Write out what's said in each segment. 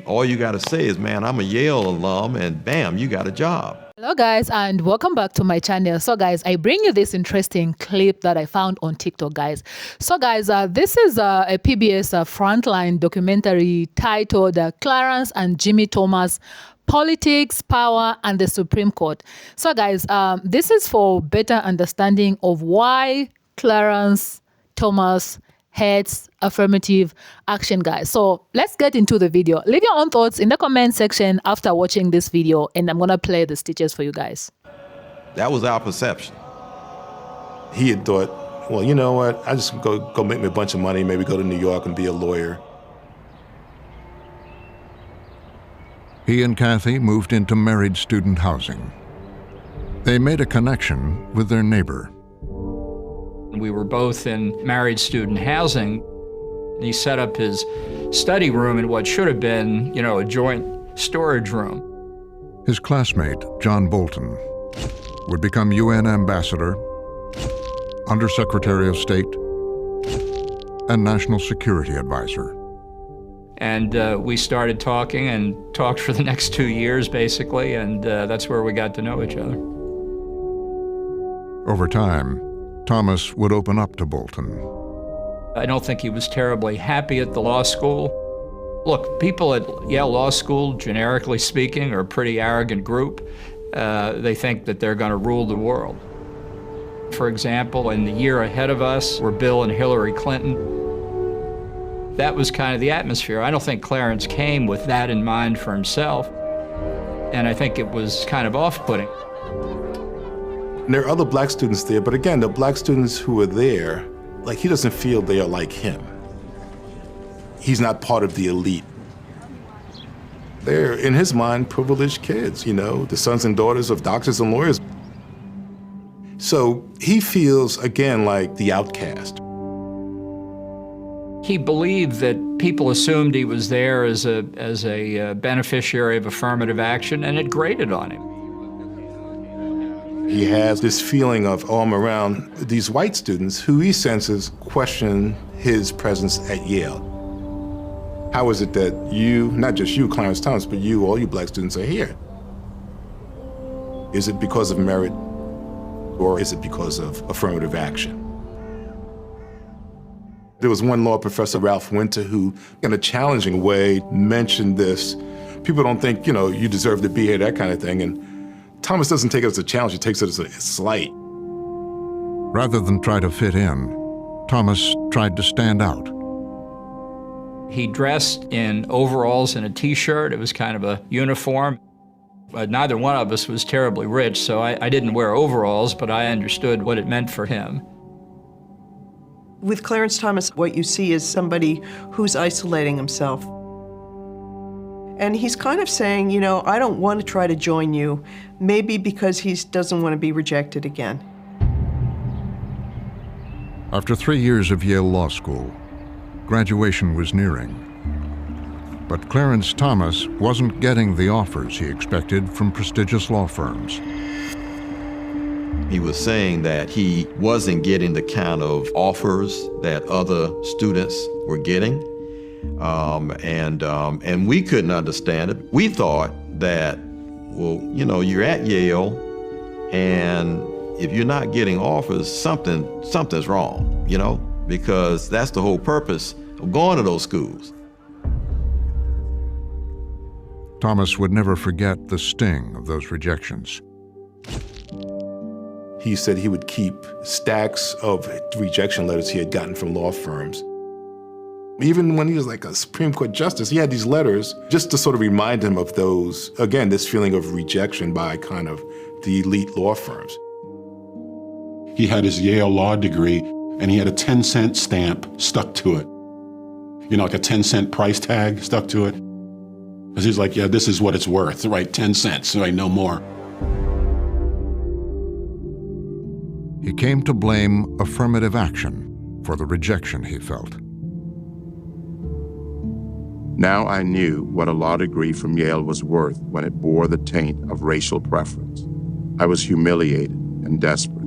all you got to say is, man, I'm a Yale alum, and bam, you got a job. Hello guys, and welcome back to my channel. So guys, I bring you this interesting clip that I found on TikTok, guys. So guys, this is a PBS frontline documentary titled Clarence and Ginni Thomas, Politics, Power, and the Supreme Court. So guys, this is for better understanding of why Clarence Thomas hates affirmative action, guys. So let's get into the video. Leave your own thoughts in the comment section after watching this video, and I'm gonna play the stitches for you guys. That was our perception. He had thought, well, you know what? I just go make me a bunch of money, maybe go to New York and be a lawyer. He and Kathy moved into married student housing. They made a connection with their neighbor. We were both in married student housing. He set up his study room in what should have been, you know, a joint storage room. His classmate, John Bolton, would become UN ambassador, Undersecretary of State, and National Security Advisor. And we started talking and talked for the next 2 years, basically, and that's where we got to know each other. Over time, Thomas would open up to Bolton. I don't think he was terribly happy at the law school. Look, people at Yale Law School, generically speaking, are a pretty arrogant group. They think that they're going to rule the world. For example, in the year ahead of us were Bill and Hillary Clinton. That was kind of the atmosphere. I don't think Clarence came with that in mind for himself, and I think it was kind of off-putting. And there are other black students there, but again, the black students who are there, like, he doesn't feel they are like him. He's not part of the elite. They're, in his mind, privileged kids, you know, the sons and daughters of doctors and lawyers. So he feels, again, like the outcast. He believed that people assumed he was there as a beneficiary of affirmative action, and it grated on him. He has this feeling of, oh, I'm around these white students who he senses question his presence at Yale. How is it that you, not just you, Clarence Thomas, but you, all you black students are here? Is it because of merit, or is it because of affirmative action? There was one law professor, Ralph Winter, who, in a challenging way, mentioned this. People don't think, you know, you deserve to be here, that kind of thing. And Thomas doesn't take it as a challenge, he takes it as a slight. Rather than try to fit in, Thomas tried to stand out. He dressed in overalls and a t-shirt. It was kind of a uniform. Neither one of us was terribly rich, so I didn't wear overalls, but I understood what it meant for him. With Clarence Thomas, what you see is somebody who's isolating himself. And he's kind of saying, you know, I don't want to try to join you, maybe because he doesn't want to be rejected again. After 3 years of Yale Law School, graduation was nearing. But Clarence Thomas wasn't getting the offers he expected from prestigious law firms. He was saying that he wasn't getting the kind of offers that other students were getting. And we couldn't understand it. We thought that, well, you know, you're at Yale, and if you're not getting offers, something's wrong, you know, because that's the whole purpose of going to those schools. Thomas would never forget the sting of those rejections. He said he would keep stacks of rejection letters he had gotten from law firms. Even when he was like a Supreme Court justice, he had these letters just to sort of remind him of those, again, this feeling of rejection by kind of the elite law firms. He had his Yale law degree, and he had a 10-cent stamp stuck to it. You know, like a 10-cent price tag stuck to it. Because he's like, yeah, this is what it's worth, right? 10 cents, right? No more. He came to blame affirmative action for the rejection he felt. Now I knew what a law degree from Yale was worth when it bore the taint of racial preference. I was humiliated and desperate.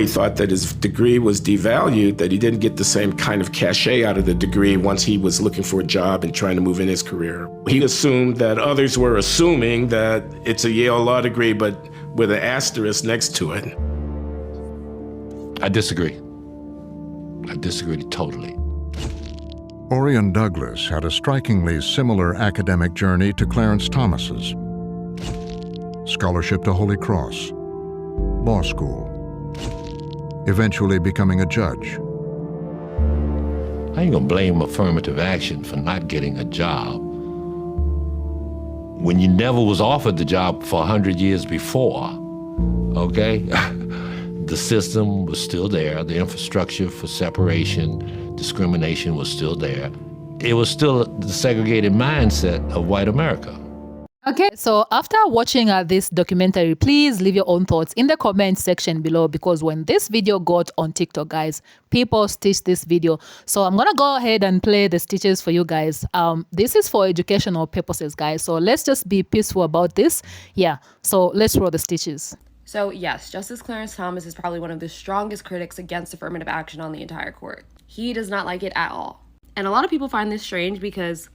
He thought that his degree was devalued, that he didn't get the same kind of cachet out of the degree once he was looking for a job and trying to move in his career. He assumed that others were assuming that it's a Yale law degree, but with an asterisk next to it. I disagree. I disagree totally. Orion Douglas had a strikingly similar academic journey to Clarence Thomas's. Scholarship to Holy Cross, law school, eventually becoming a judge. I ain't gonna blame affirmative action for not getting a job when you never was offered the job for 100 years before, okay? The system was still there. The infrastructure for separation, discrimination was still there. It was still the segregated mindset of white America. Okay, so after watching this documentary, please leave your own thoughts in the comment section below, because when this video got on TikTok, guys, people stitched this video. So I'm gonna go ahead and play the stitches for you guys. This is for educational purposes, guys. So let's just be peaceful about this. Yeah, so let's roll the stitches. So yes, Justice Clarence Thomas is probably one of the strongest critics against affirmative action on the entire court. He does not like it at all. And a lot of people find this strange because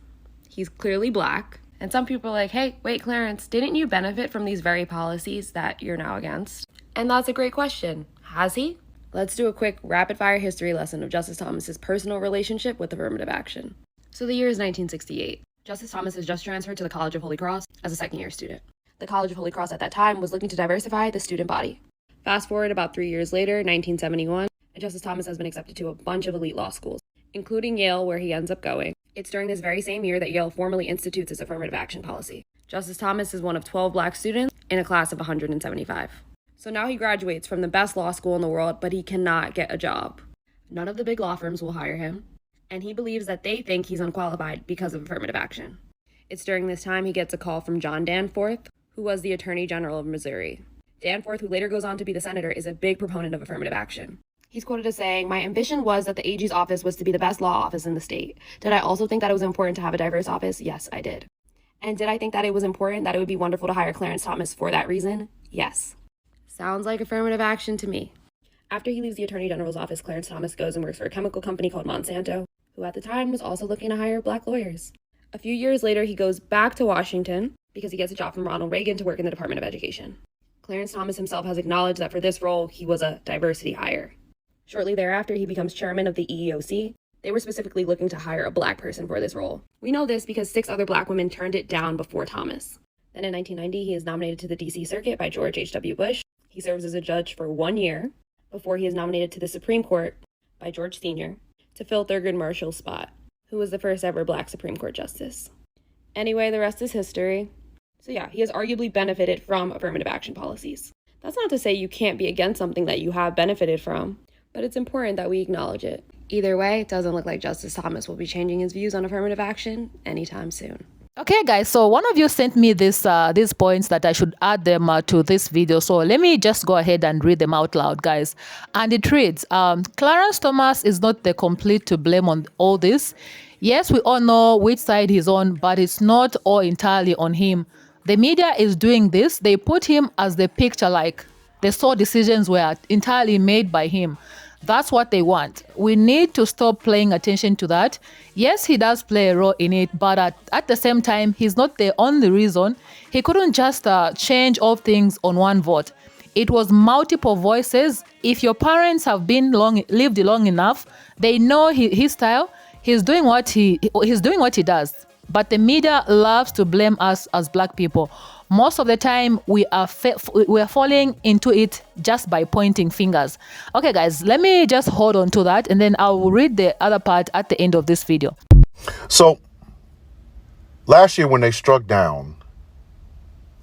he's clearly black. And some people are like, hey, wait, Clarence, didn't you benefit from these very policies that you're now against? And that's a great question. Has he? Let's do a quick rapid-fire history lesson of Justice Thomas's personal relationship with affirmative action. So the year is 1968. Justice Thomas has just transferred to the College of Holy Cross as a second-year student. The College of Holy Cross at that time was looking to diversify the student body. Fast forward about 3 years later, 1971, and Justice Thomas has been accepted to a bunch of elite law schools, including Yale, where he ends up going. It's during this very same year that Yale formally institutes its affirmative action policy. Justice Thomas is one of 12 black students in a class of 175. So now he graduates from the best law school in the world, but he cannot get a job. None of the big law firms will hire him, and he believes that they think he's unqualified because of affirmative action. It's during this time he gets a call from John Danforth, who was the Attorney General of Missouri. Danforth, who later goes on to be the senator, is a big proponent of affirmative action. He's quoted as saying, "My ambition was that the AG's office was to be the best law office in the state. Did I also think that it was important to have a diverse office? Yes, I did. And did I think that it was important that it would be wonderful to hire Clarence Thomas for that reason? Yes." Sounds like affirmative action to me. After he leaves the Attorney General's office, Clarence Thomas goes and works for a chemical company called Monsanto, who at the time was also looking to hire black lawyers. A few years later, he goes back to Washington because he gets a job from Ronald Reagan to work in the Department of Education. Clarence Thomas himself has acknowledged that for this role, he was a diversity hire. Shortly thereafter, he becomes chairman of the EEOC. They were specifically looking to hire a black person for this role. We know this because 6 other black women turned it down before Thomas. Then in 1990, he is nominated to the DC Circuit by George H.W. Bush. He serves as a judge for 1 year before he is nominated to the Supreme Court by George Sr. to fill Thurgood Marshall's spot, who was the first ever black Supreme Court justice. Anyway, the rest is history. So yeah, he has arguably benefited from affirmative action policies. That's not to say you can't be against something that you have benefited from, but it's important that we acknowledge it. Either way, it doesn't look like Justice Thomas will be changing his views on affirmative action anytime soon. Okay, guys, so one of you sent me these points that I should add them to this video. So let me just go ahead and read them out loud, guys. And it reads, Clarence Thomas is not the complete to blame on all this. Yes, we all know which side he's on, but it's not all entirely on him. The media is doing this. They put him as the picture, like they saw decisions were entirely made by him. That's what they want. We need to stop paying attention to that. Yes, he does play a role in it, but at the same time, he's not the only reason. He couldn't just change all things on one vote. It was multiple voices. If your parents have been lived long enough, they know his style. He's doing what he does. But the media loves to blame us as black people. Most of the time, we are falling into it just by pointing fingers. Okay, guys, let me just hold on to that, and then I will read the other part at the end of this video. So, last year when they struck down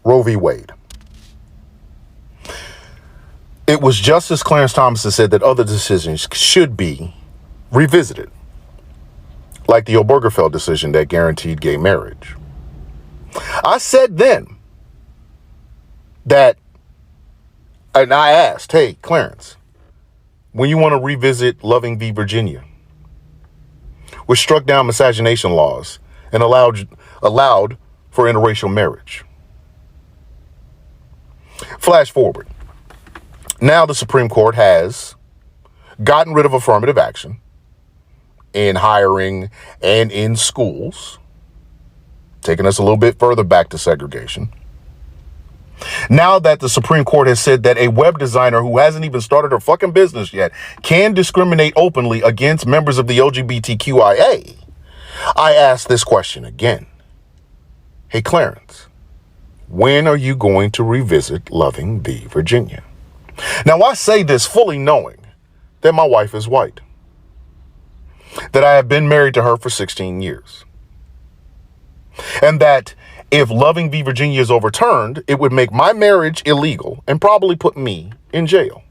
Roe v. Wade, it was Justice Clarence Thomas that said that other decisions should be revisited, like the Obergefell decision that guaranteed gay marriage. I said then that, and I asked, hey, Clarence, when you want to revisit Loving v. Virginia, which struck down miscegenation laws and allowed for interracial marriage. Flash forward. Now the Supreme Court has gotten rid of affirmative action in hiring and in schools, taking us a little bit further back to segregation. Now that the Supreme Court has said that a web designer who hasn't even started her fucking business yet can discriminate openly against members of the LGBTQIA, I ask this question again. Hey, Clarence, when are you going to revisit Loving v. Virginia? Now, I say this fully knowing that my wife is white, that I have been married to her for 16 years, and that if Loving v. Virginia is overturned, it would make my marriage illegal and probably put me in jail.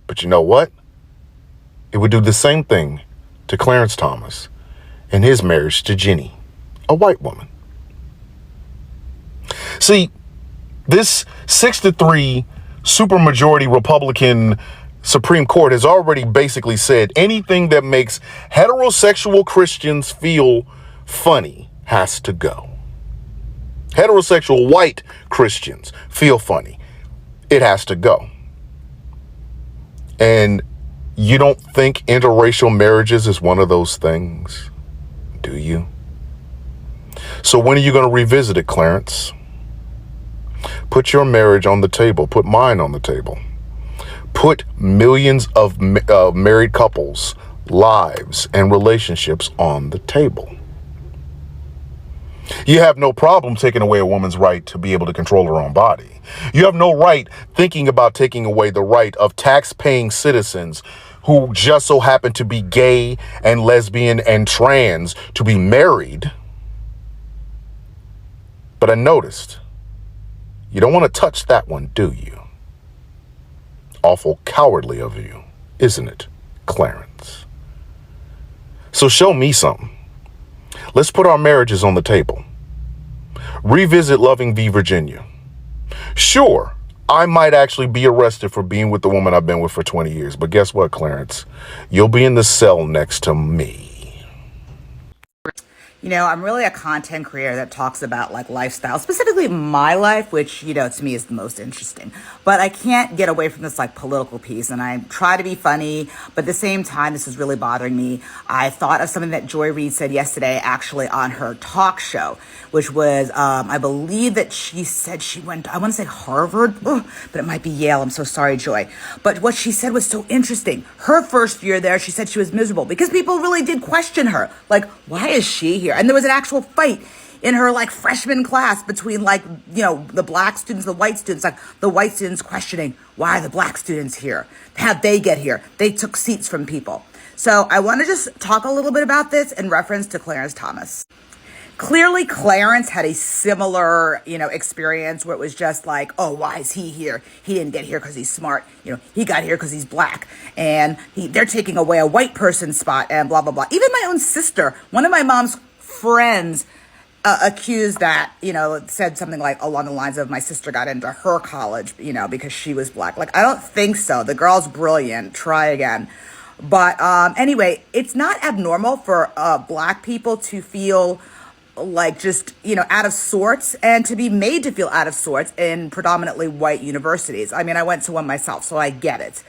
But you know what? It would do the same thing to Clarence Thomas and his marriage to Ginni, a white woman. See, this 6-3 supermajority Republican Supreme Court has already basically said anything that makes heterosexual Christians feel funny has to go. Heterosexual white Christians feel funny. It has to go. And you don't think interracial marriages is one of those things, do you? So when are you going to revisit it, Clarence? Put your marriage on the table. Put mine on the table. Put millions of married couples' lives and relationships on the table. You have no problem taking away a woman's right to be able to control her own body. You have no right thinking about taking away the right of tax-paying citizens who just so happen to be gay and lesbian and trans to be married. But I noticed you don't want to touch that one, do you? Awful cowardly of you, isn't it, Clarence? So show me something. Let's put our marriages on the table. Revisit Loving v. Virginia. Sure, I might actually be arrested for being with the woman I've been with for 20 years. But guess what, Clarence? You'll be in the cell next to me. You know, I'm really a content creator that talks about like lifestyle, specifically my life, which, you know, to me is the most interesting. But I can't get away from this like political piece, and I try to be funny, but at the same time, this is really bothering me. I thought of something that Joy Reid said yesterday, actually on her talk show, which was, I believe that she said she went, I want to say Harvard, but it might be Yale. I'm so sorry, Joy. But what she said was so interesting. Her first year there, she said she was miserable because people really did question her. Like, why is she here? And there was an actual fight in her like freshman class between like, you know, the black students, the white students, like the white students questioning, why are the black students here? How'd they get here? They took seats from people. So I want to just talk a little bit about this in reference to Clarence Thomas. Clearly, Clarence had a similar, you know, experience where it was just like, oh, why is he here? He didn't get here because he's smart. You know, he got here because he's black. And they're taking away a white person's spot and blah, blah, blah. Even my own sister, one of my mom's friends accused that, you know, said something like along the lines of my sister got into her college, you know, because she was black. Like, I don't think so. The girl's brilliant. Try again. But anyway, it's not abnormal for black people to feel like just, you know, out of sorts and to be made to feel out of sorts in predominantly white universities. I mean, I went to one myself, so I get it.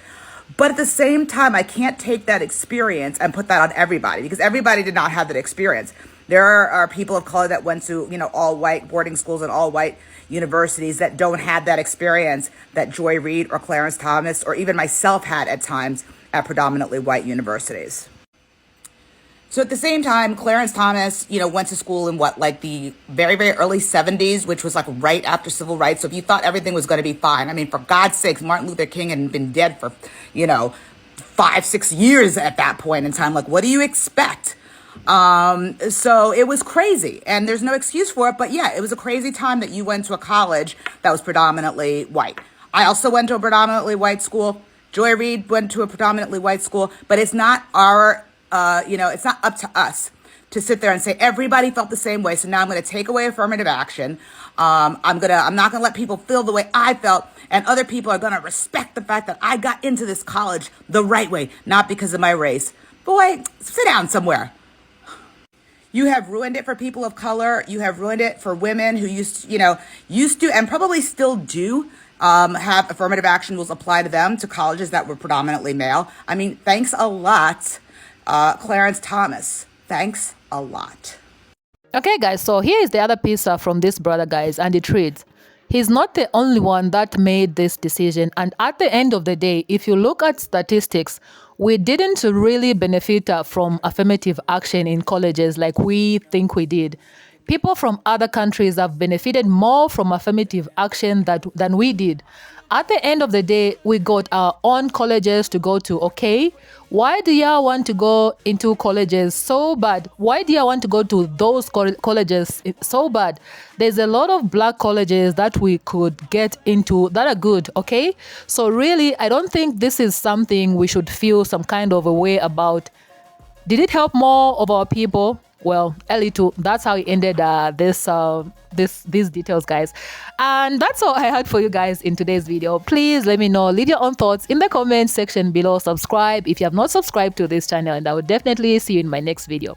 But at the same time, I can't take that experience and put that on everybody because everybody did not have that experience. There are people of color that went to, you know, all white boarding schools and all white universities that don't have that experience that Joy Reid or Clarence Thomas or even myself had at times at predominantly white universities. So at the same time, Clarence Thomas, you know, went to school in what, like the very, very early 70s, which was like right after civil rights. So if you thought everything was going to be fine, I mean, for God's sakes, Martin Luther King had been dead for, you know, 5-6 years at that point in time. Like, what do you expect? So it was crazy and there's no excuse for it. But yeah, it was a crazy time that you went to a college that was predominantly white. I also went to a predominantly white school. Joy Reid went to a predominantly white school, but it's not our you know, it's not up to us to sit there and say everybody felt the same way. So now I'm going to take away affirmative action. I'm not going to let people feel the way I felt, and other people are going to respect the fact that I got into this college the right way, not because of my race. Boy, sit down somewhere. You have ruined it for people of color. You have ruined it for women who used to and probably still do have affirmative action rules apply to them, to colleges that were predominantly male. I mean, thanks a lot, Clarence Thomas. Thanks a lot. Okay, guys, so here is the other piece from this brother, guys, and it reads, he's not the only one that made this decision. And at the end of the day, if you look at statistics, we didn't really benefit from affirmative action in colleges like we think we did. People from other countries have benefited more from affirmative action than we did. At the end of the day, we got our own colleges to go to, okay? Why do y'all want to go into colleges so bad? Why do y'all want to go to those colleges so bad? There's a lot of black colleges that we could get into that are good, okay? So really, I don't think this is something we should feel some kind of a way about. Did it help more of our people? Well, Elitu, that's how he ended these details, guys. And that's all I had for you guys in today's video. Please let me know, leave your own thoughts in the comment section below. Subscribe if you have not subscribed to this channel, and I will definitely see you in my next video.